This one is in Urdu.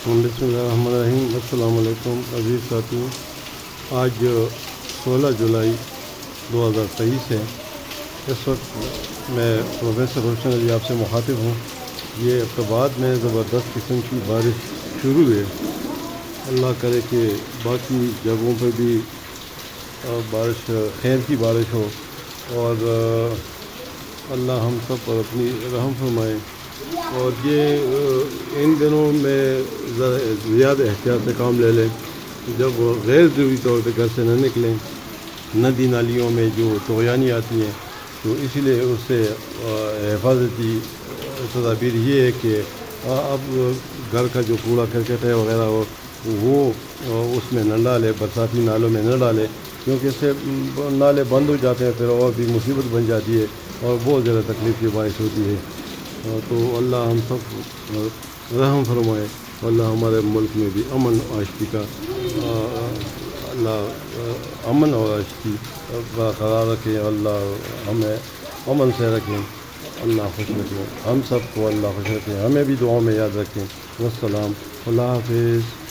بسم اللہ الرحمن الرحیم۔ السلام علیکم عزیز ساتھیوں، آج 16 جولائی 2023 ہے۔ اس وقت میں پروفیسر روشن علی آپ سے مخاطب ہوں۔ یہ اقتباد میں زبردست قسم کی بارش شروع ہے۔ اللہ کرے کہ باقی جگہوں پہ بھی بارش خیر کی بارش ہو، اور اللہ ہم سب پر اپنی رحم فرمائے۔ اور یہ ان دنوں میں زیادہ احتیاط سے کام لے لیں، جب غیر ضروری طور پہ گھر سے نہ نکلیں۔ ندی نالیوں میں جو طغیانی آتی ہیں، تو اسی لیے اس سے حفاظتی تدابیر یہ ہے کہ اب گھر کا جو کوڑا کرکٹ ہے وغیرہ ہو وہ اس میں نہ ڈالے، برساتی نالوں میں نہ ڈالے، کیونکہ اس سے نالے بند ہو جاتے ہیں، پھر اور بھی مصیبت بن جاتی ہے اور بہت زیادہ تکلیف کی باعث ہوتی ہے۔ تو اللہ ہم سب رحم فرمائے، اللہ ہمارے ملک میں بھی امن آشتی کا اللہ امن اور آشتی برقرار رکھے، اللہ ہمیں امن سے رکھیں، اللہ خوش رکھیں، ہم سب کو اللہ خوش رکھیں، ہمیں بھی دعاؤں میں یاد رکھیں۔ والسلام، اللہ حافظ۔